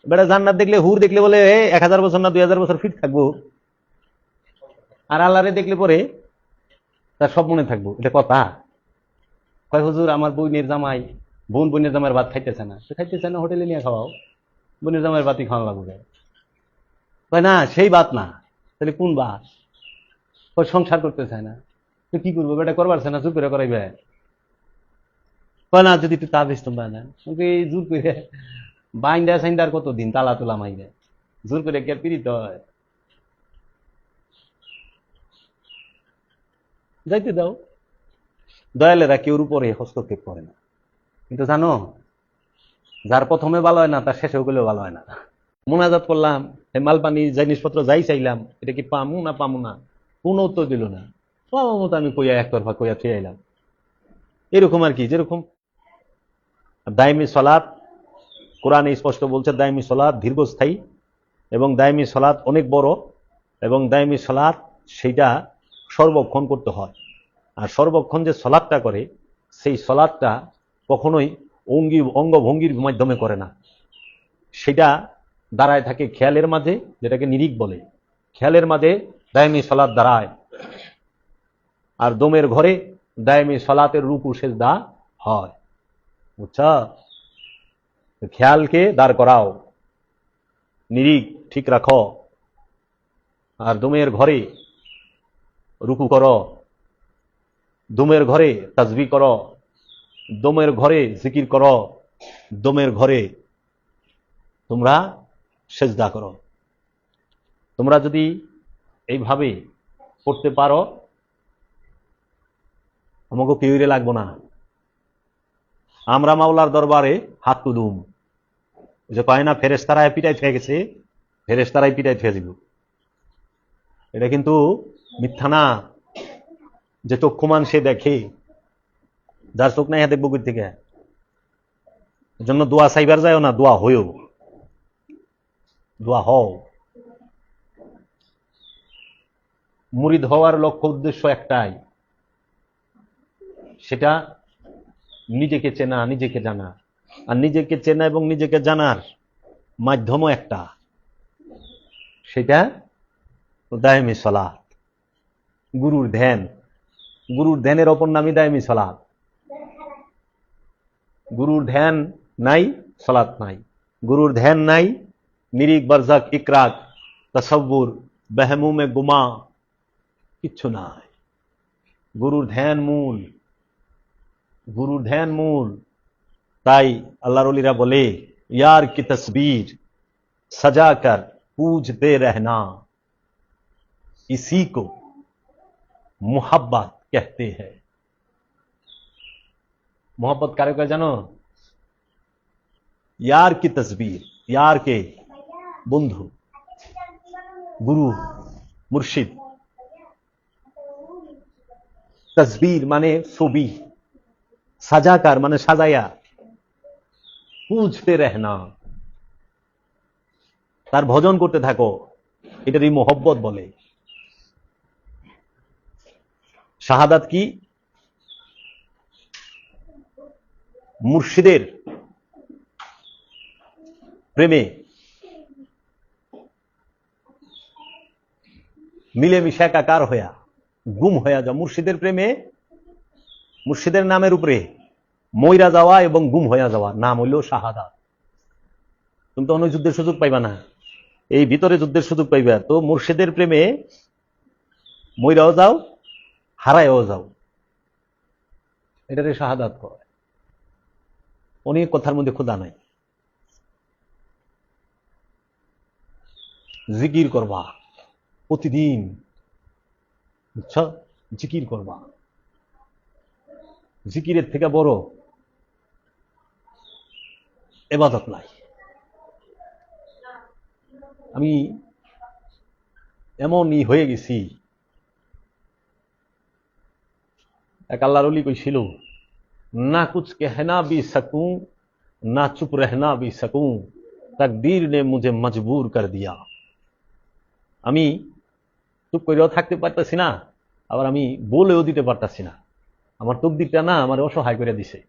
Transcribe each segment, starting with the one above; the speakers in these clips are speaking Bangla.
বেটা জান্নাত দেখলে হুর দেখলে বলে 1000 বছর না 2000 বছর ফিট থাকবো, আর আল্লাহরে দেখলে পরে তার সব মনে থাকবো। এটা কথা কয় হুজুর আমার বোনের জামাইয়ের ভাত খাইতেছে না, খাইতেছে না হোটেলে নিয়ে খাওয়াও, বোনের জামাইয়ের ভাতই খাওয়া লাগবে। কয় না সেই ভাত না, তাহলে কোন ভাত? কয় সংসার করতে চায় না, তো কি করবো বেটা, করবার চায় না, জোর করে করাইবে। কয় না যদি একটু তাবিজ তোমরা নেন, এই জোর করে বাইন্দা সাইন্দার কতদিন তালা তোলা মাইবে, জোর করে কে পীড়িত হয়? যাইতে দাও। দয়ালেরা কেউর উপরে হস্তক্ষেপ করে না, কিন্তু জানো যার প্রথমে ভালো হয় না তার শেষেও গেলেও ভালো হয় না। মোনাজাত করলাম, মাল পানি জিনিসপত্র যাই চাইলাম, এটা কি পামু না পামু না, কোন উত্তর দিল না। সব মতো আমি কইয়া একতরফা কইয়া খেয়ে আইলাম। এরকম আর কি, যেরকম দায়মি সলাৎ, কোরআনে স্পষ্ট বলছে দায়মি সলাৎ দীর্ঘস্থায়ী, এবং দায়মি সলাৎ অনেক বড়, এবং দায়মি সলাৎ সেইটা সর্বক্ষণ করতে হয়। আর সর্বক্ষণ যে সলাৎটা করে সেই সলাৎটা কখনোই অঙ্গভঙ্গির মাধ্যমে করে না, সেটা দাঁড়ায় থাকে খেয়ালের মাঝে, যেটাকে নিরিক বলে, খেয়ালের মাঝে দায়মি সলাৎ দাঁড়ায়। আর দমের ঘরে দায়মি সলাতের রুকু সেজদা হয়, বুঝছো? খেয়ালকে দাঁড় করাও, নিরিক ঠিক রাখো, আর দমের ঘরে রুকু করো, দমের ঘরে তাসবিহ করো, দমের ঘরে জিকির করো, দমের ঘরে তোমরা সেজদা করো। তোমরা যদি এইভাবে করতে পারো, আমাকে কেউরে লাগবো না, আমরা মাওলার দরবারে হাত তুলুম। যে কয় না ফেরেশতারাই পিটাই খেয়ে গেছে, ফেরেশতারাই পিটাই খেয়ে দিব, এটা কিন্তু মিথ্যা না। যে চক্ষুমান সে দেখে, যার চোখ নাই দেখবো কই থেকে? জন্য দোয়া চাইবার যায় না, দোয়া হয়েও, দোয়া হও। মুরিদ হওয়ার লক্ষ্য উদ্দেশ্য একটাই, সেটা নিজেকে চেনা, নিজেকে জানা। আর নিজেকে চেনা এবং নিজেকে জানার মাধ্যমও একটা, সেটা দায়মি সালাত, গুরুর ধ্যান। গুরুর ধ্যানের অপর নামই দায়মি সালাত। গুরুর ধ্যান নাই, সালাত নাই। গুরুর ধ্যান নাই, নিরিক বারজাক ইকরাক তাসাব্বুর বেহমুমে গুমা কিচ্ছু নাই। গুরুর ধ্যান মূল, গুরুর ধ্যান মূল। তাই আল্লাহর ওলিরা বলে यार की तस्वीर सजा कर पूजते रहना, इसी को मोहब्बत कहते हैं। मोहब्बत कारे का जानो? यार की तस्वीर, यार के बंधु, गुरु, मुर्शिद। तस्वीर माने ছবি, সাজাকার মানে সাজায়া, পুজতে রহনা তার ভজন করতে থাকো, এটারই মোহব্বত বলে। শাহাদাত কি? মুর্শিদের প্রেমে মিলেমিশে একাকার হইয়া গুম হইয়া যাওয়া, মুর্শিদের প্রেমে, মুর্শিদের নামের উপরে মইরা যাওয়া এবং গুম হইয়া যাওয়া নাম হইল শাহাদাত। তুমি তো অন্য যুদ্ধের সুযোগ পাইবা না, এই ভিতরে যুদ্ধের সুযোগ পাইবা। তো মুর্শিদের প্রেমে মইরাও যাও, হারায়ও যাও, এটারে শাহাদাত কয়। অনেক কথার মধ্যে খোদা নাই। জিকির করবা প্রতিদিন, বুঝছো? জিকির করবা, জিকিরের থেকে বড় ইবাদত নাই। আমি এমনই হয়ে গেছি, এক আল্লাহর ওলি কইছিল, না কুছ कहना भी सकूं ना चुप रहना भी सकूं, तकदीर ने मुझे मजबूर कर दिया। আমি চুপ করেও থাকতে পারতেছি না, আবার আমি বলেও দিতে পারতেছি না। আমার তকদিরটা না আমার অসহায় করে দিছে।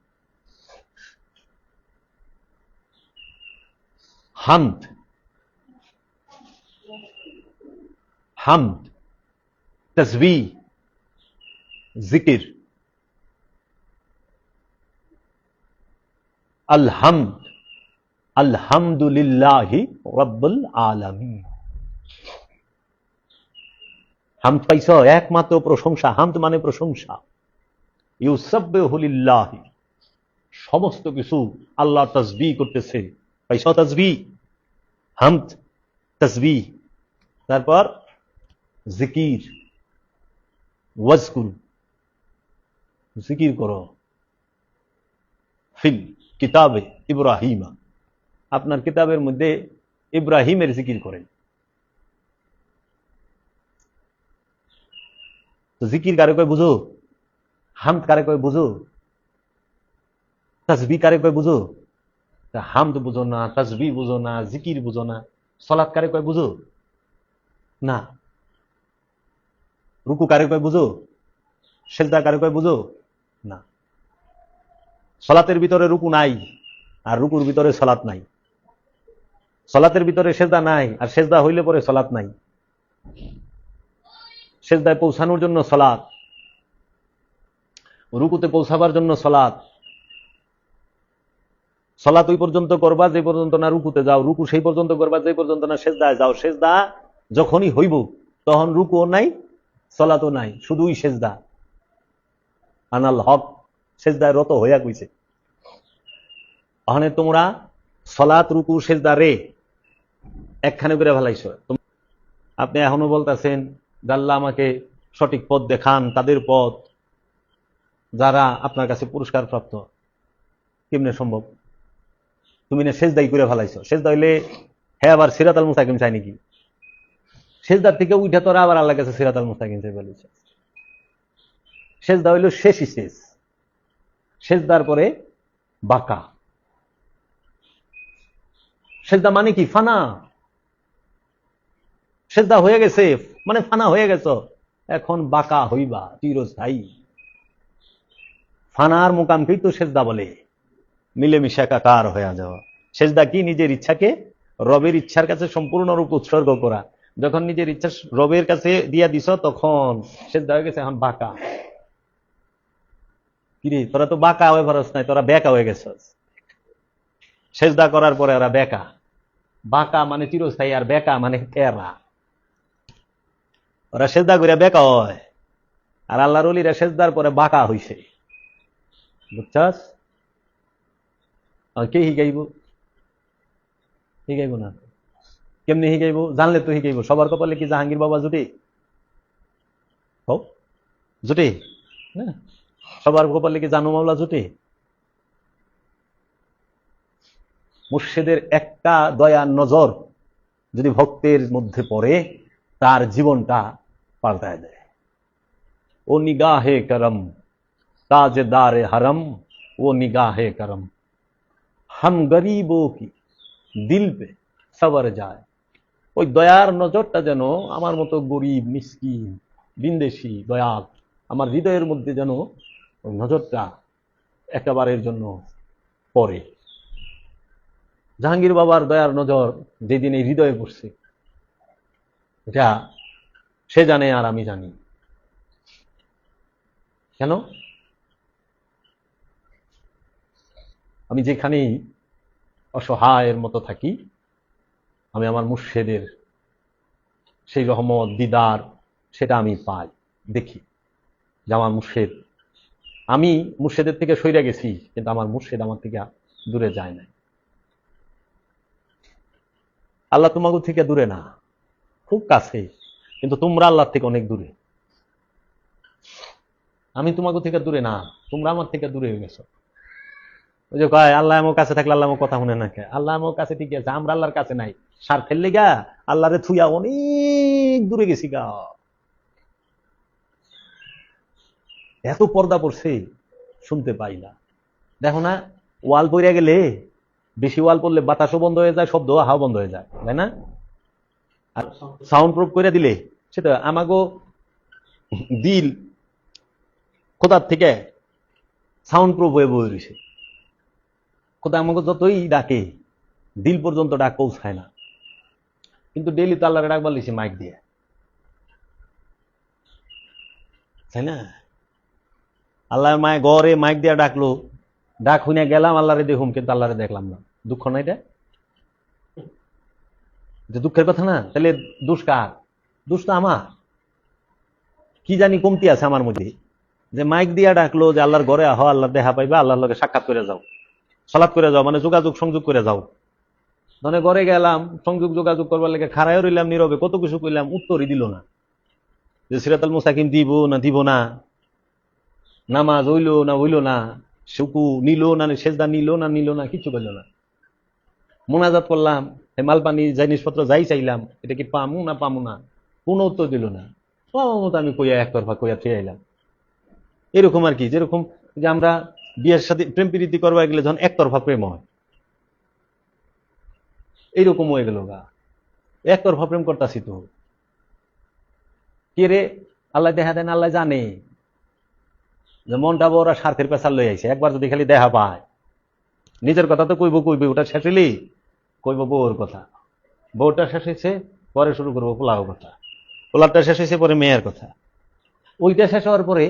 হামদ, হামদ, তাসবিহ, জিকির। আলহামদ, আলহামদুলিল্লাহি রাব্বুল আলামিন। হামদ পাইছ, একমাত্র প্রশংসা। হামদ মানে প্রশংসা। ইউসাব্বিহু লিল্লাহি, সমস্ত কিছু আল্লাহ তাসবিহ করতেছে। পাইছ তাসবিহ, হামদ, তাসবিহ। তারপর জিকির, ওয়াজকুর, জিকির করো। ফিল কিতাবে ইব্রাহিমা, আপনার কিতাবের মধ্যে ইব্রাহিমের জিকির করেন। তো জিকির কারে কয় বুঝো, হামদ কারে কয় বুঝো, তাসবিহ কারে কয় বুঝো। হামদ বুঝো না, তাসবিহ বুঝো না, জিকির বুঝো না। সালাত কারে কয় বুঝো না। রুকু কারে কয় বুঝো, সেজদা কারে কয় বুঝো না। সালাতের ভিতরে রুকু নাই, আর রুকুর ভিতরে সালাত নাই। সালাতের ভিতরে সেজদা নাই, আর সেজদা হইলে পরে সালাত নাই। সেজদায় পৌঁছানোর জন্য সালাত, রুকুতে পৌঁছাবার জন্য সালাত। সালাত ওই পর্যন্ত করবা যে পর্যন্ত না রুকুতে যাও, রুকু সেই পর্যন্ত করবা যে পর্যন্ত না সেজদায় যাও। সেজদা যখনই হইব তখন রুকুও নাই, সালাতও নাই, শুধুই সেজদা। আনাল হক, সেজদায় রত হইয়া কইছে। ওখানে তোমরা সালাত, রুকু, সেজদা রে একখানে করে ফেলাইছ। আপনি এখনো বলতেছেন আল্লাহ আমাকে সঠিক পথ দেখান, তাদের পথ যারা আপনার কাছে পুরস্কার প্রাপ্ত। কেমনে সম্ভব? তুমি না সেজদাই করে ফেলাইছো। সেজদা হইলে হ্যাঁ আবার সিরাতাল মুস্তাকিম চাই নাকি? সেজদার থেকে উঠে তোরা আবার আল্লাহর কাছে সিরাতাল মুস্তাকিম চাই বলেছে। সেজদা হইল শেষ স্টেজ, সেজদার পরে বাঁকা। সেজদা মানে কি? ফানা। সেজদা হয়ে গেছে মানে ফানা হয়ে গেছ, এখন বাঁকা হইবা চিরস্থায়ী। ফানার মোকামকেই তো সেজদা বলে, মিলেমিশে একাকার হয়ে যাওয়া। সেজদা কি? নিজের ইচ্ছাকে রবের ইচ্ছার কাছে সম্পূর্ণরূপ উৎসর্গ করা। যখন নিজের ইচ্ছা রবের কাছে দিয়া দিছ তখন সেজদা হয়ে গেছে, এখন বাঁকা। কিরে তোরা তো বাঁকা হয়ে পারস নাই, তোরা বেকা হয়ে গেছ। সেজদা করার পরে ওরা বেকা। বাঁকা মানে চিরস্থায়ী, আর বেকা মানে তেরা। ওরা সেজদা করে বেকা হয়, আর আল্লাহর ওলিরা সেজদার পরে বাঁকা হইছে। বুঝছাস? কে শিখাইব? শিখাইব না। কেমনি শিখাইব? জানলে তো শিখাইব। সবার কপালে কি জাহাঙ্গীর বাবা জুটে? জুটে না। সবার কপালে কি জানু মাওলা জুটে? মুর্শিদের একটা দয়ার নজর যদি ভক্তের মধ্যে পড়ে, তার জীবনটা পাল্টায় দেয়। ও নিগাহে করম, তাজদারে হরম, ও নিগাহে করম, হাম গরিবো কি দিল পে সবর যায়। ওই দয়ার নজরটা যেন আমার মতো গরিব, মিসকিন, বিন্দেশি দয়াল আমার হৃদয়ের মধ্যে যেন ওই নজরটা একেবারের জন্য পড়ে। জাহাঙ্গীর বাবার দয়ার নজর যেদিন এই হৃদয়ে পড়ছে, এটা সে জানে আর আমি জানি। কেন? আমি যেখানেই অসহায়ের মতো থাকি, আমি আমার মুর্শিদের সেই রহমত দিদার সেটা আমি পাই, দেখি যে আমার মুর্শিদ। আমি মুর্শিদের থেকে সইরা গেছি, কিন্তু আমার মুর্শিদ আমার থেকে দূরে যায় না। আল্লাহ তোমাকে থেকে দূরে না, খুব কাছে, কিন্তু তোমরা আল্লাহর থেকে অনেক দূরে। আমি তোমাকে থেকে দূরে না, তোমরা আমার থেকে দূরে হয়ে গেছো। ওই যে কয় আল্লাহ আমার কাছে থাকলে আল্লাহ আমার কথা শুনে না। কে? আল্লাহ আমার কাছে ঠিক আছে, আমরা আল্লাহর কাছে নাই। সার ফেললে গা আল্লাহরে থুইয়া অনেক দূরে গেছি গা। এত পর্দা পড়ছে শুনতে পাই না। দেখো না, ওয়াল পড়ে গেলে, বেশি ওয়াল পড়লে বাতাসও বন্ধ হয়ে যায়, শব্দ হাওয়া বন্ধ হয়ে যায়, তাই না? আর সাউন্ড প্রুফ করে দিলে সেটা আমাগো দিল খোদার থেকে সাউন্ড প্রুফ হয়ে বয়ে রয়েছে। খোদা আমাকে যতই ডাকে দিল পর্যন্ত ডাক পৌঁছায় না, কিন্তু ডেইলি তো আল্লাহরে ডাক বলিছি মাইক দিয়ে, তাই না? আল্লাহ মায় গড়ে মাইক দিয়ে ডাকলো, ডাক হইনা গেলাম আল্লাহরে দেখুম, কিন্তু আল্লাহরে দেখলাম না। দুঃখ না এটা? দুঃখের কথা না? তাহলে দোষ কার? দোষ তো আমার। কি জানি কমতি আছে আমার মধ্যে, যে মাইক দিয়া ডাকলো যে আল্লাহর ঘরে আহ, আল্লাহ দেখা পাইবা, আল্লাহর লগে সাক্ষাৎ করে যাও, সালাত করে যাও, মানে যোগাযোগ সংযোগ করে যাও। মানে ঘরে গেলাম, সংযোগ যোগাযোগ করবার লেগে খাড়াই রইলাম নীরবে, কত কিছু কইলাম, উত্তরই দিল না। যে সিরাতাল মুস্তাকিম দিব না দিব না, নামাজ হইলো না হইলো না, শুকু নিল না, সেজদা নিল না নিল না, কিছু করলো না। মোনাজাত করলাম, মালপানি জিনিসপত্র যাই চাইলাম, এটা কি পামু না পামু না, কোনো উত্তর দিল না। মতো আমি কইয়া একতরফা কইয়া ফিরে আইলাম। এরকম আর কি, যেরকম যে আমরা বিয়ের সাথে প্রেম প্রীতি করবা গেলে যখন একতরফা প্রেম হয়, এইরকম হয়ে গেল গা, একতরফা প্রেম করতেছি তো। কে রে? আল্লাহ দেখা দেন, আল্লাহ জানে যে মনটা ওরা স্বার্থের পেছার লই আইছে। একবার যদি খালি দেখা পায়, নিজের কথা তো কইব কইবে, ওটা শেষ হইলেই কইব বউর কথা, বউটা শেষ হয়েছে পরে শুরু করবো পোলাও কথা, পোলাপটা শেষ হয়েছে পরে মেয়ের কথা, ওইটা শেষ হওয়ার পরে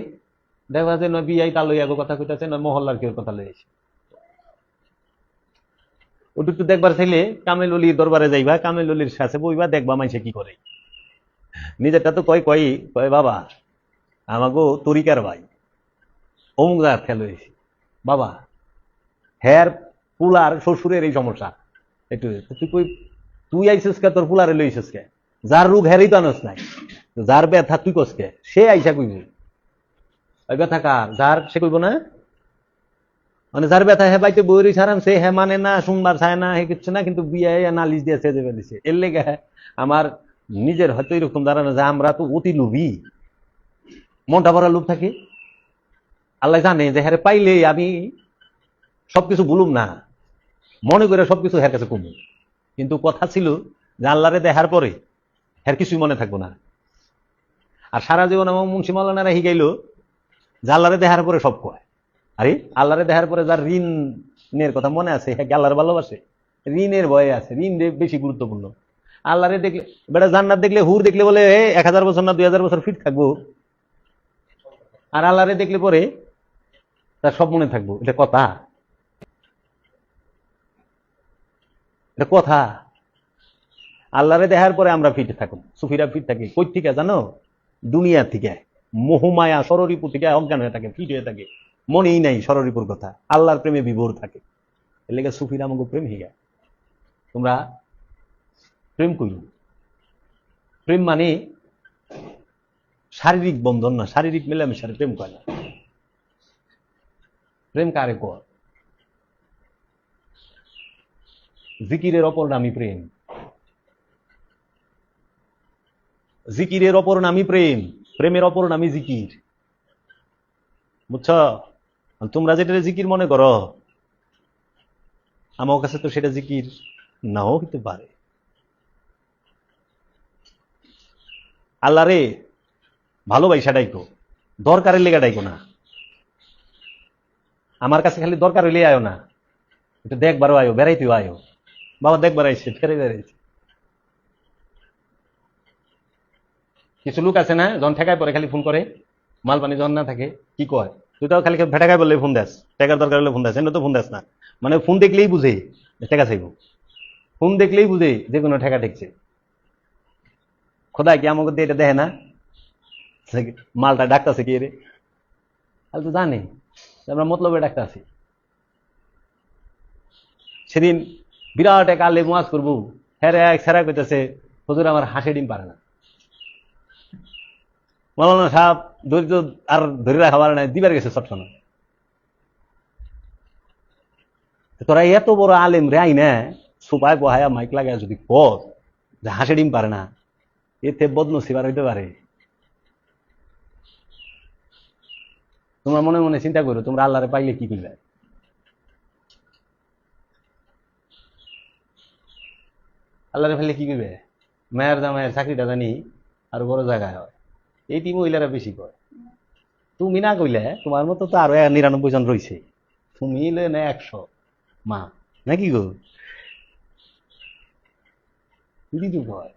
দেখা যায় না বিয়াই তা লইয়া কথা কইতাছে, না মহল্লার কেউ কথা লইয়াছে। ওটা একটু দেখবার চাইলে কামেল অলির দরবারে যাইবা, কামেল অলির সাথে বইবা, দেখবা মাইসে কি করে। নিজেরটা তো কয় কয় কয় বাবা আমাগো তরিকার ভাই অমুক জায়গা খেয়াল হয়েছে, বাবা হ্যার পুলার শ্বশুরের এই সমস্যা, একটু তুই কই, তুই আইসিস কে, তোর পুলারে লইছিস কে? যার রোগ হ্যারই তো আনস নাই, যার ব্যথা তুই কস কে? সে আইসা কইব ওই ব্যথা কার, যার সে কইব না, মানে যার ব্যথা হ্যাঁ বাইতে বইরি ছাড়ান, সে হ্যাঁ মানে না, সোমবার চায় না, হে কিচ্ছু না, কিন্তু বিয়ে নালিশ দিয়ে চেয়ে দেবে দিছে। এর লেগে আমার নিজের হয়তো এরকম দাঁড়ানো যে আমরা তো অতি লোভী, মনটা ভরা লোভ থাকে। আল্লাহ জানে যে হ্যাঁ পাইলে আমি সবকিছু বলুম না, মনে করে সবকিছু হ্যার কাছে কমু, কিন্তু কথা ছিল যে আল্লাহরে দেখার পরে হ্যার কিছুই মনে থাকবো না। আর সারা জীবন আমার মুন্সি মাওলানারা শিখাইল যে আল্লাহরে দেখার পরে সব কয়। আরে আল্লাহরে দেখার পরে যার ঋণের কথা মনে আছে, হ্যাঁ আল্লাহর ভালোবাসে, ঋণের ভয়ে আছে, ঋণ বেশি গুরুত্বপূর্ণ। আল্লাহরে দেখলে, বেটা জান্নাত দেখলে, হুর দেখলে বলে 1000 বছর না 2000 বছর ফিট থাকবো, আর আল্লাহরে দেখলে পরে তার সব মনে থাকবো। এটা কথা? এটা কথা? আল্লাহরে দেখার পরে আমরা ফিট থাকুন, সুফিরা ফিট থাকি কই থেকে জানো? দুনিয়া থেকে, মোহমায়া সররিপু থেকে অজ্ঞান হয়ে থাকে, ফিট হয়ে থাকে, মনেই নাই সররিপুর কথা, আল্লাহর প্রেমে বিভোর থাকে। এর লেগে সুফিরা আমাকে প্রেম হিগা। তোমরা প্রেম কইল, প্রেম মানে শারীরিক বন্ধন না, শারীরিক মেলামেশার প্রেম কয় না। প্রেম কারে কয়? জিকিরের অপর নামই প্রেম, জিকিরের অপর নামই প্রেম, প্রেমের অপর নামই জিকির, বুঝছ? তোমরা যেটা জিকির মনে করো, আমার কাছে তো সেটা জিকির নাও হতে পারে। আল্লাহরে ভালোবাসা ডাইকো, দরকারের লেগে ডাইকো না। আমার কাছে খালি দরকার হইলে আয়ো না, একটু দেখবারও আয়ো, বেড়াইতেও আয়ো। বাবা দেখবার আইসে, ফেরে বেড়াইছে। কিছু লোক আছে না, যখন ঠেকায় পরে খালি ফোন করে, মাল পানি যখন না থাকে কি কয়, তুই তো খালি ঠেকায় বললে ফোন দেস, টেকার দরকার হলে ফোন দেস, এনে তো ফোন দেস না। মানে ফোন দেখলেই বুঝে ঠেকা চাইব, ফোন দেখলেই বুঝে যে কোনো ঠেকা ঠেকছে। খোদাই কি আমাকে দিয়ে এটা দেখে না মালটা ডাকতেছে কি রে? তাহলে তো জানে আমরা মতলবে ডাকতে আছি। সেদিন বিরাট এক আলে ওয়াজ করবো, হ্যাঁ এক সেরা কইতেছে হুজুর আমার হাসি ডিম পারে না। মাওলানা সাহেব ধৈর্য আর ধরে রাখা পারে না, দিবার গেছে চটকানো। তোরা এত বড় আলেম রে আইনা সুপায় বহায়া মাইক লাগায় যদি কর যে হাসি ডিম পারে না, এতে বদনসিবার হইতে পারে। তোমরা মনে মনে চিন্তা করো, তোমরা আল্লাহরে পাইলে কি করবে? আল্লাহরে পাইলে কি করবে? মায়ের জামাইয়ের চাকরিটা জানি আর বড় জায়গায় হয়, এইটি মহিলারা বেশি কয়। তুমি না কইলে তোমার মতো তো আরো 99 জন রয়েছে, তুমি না 100 মা, নাকি গো? খুবই দুঃখ হয়।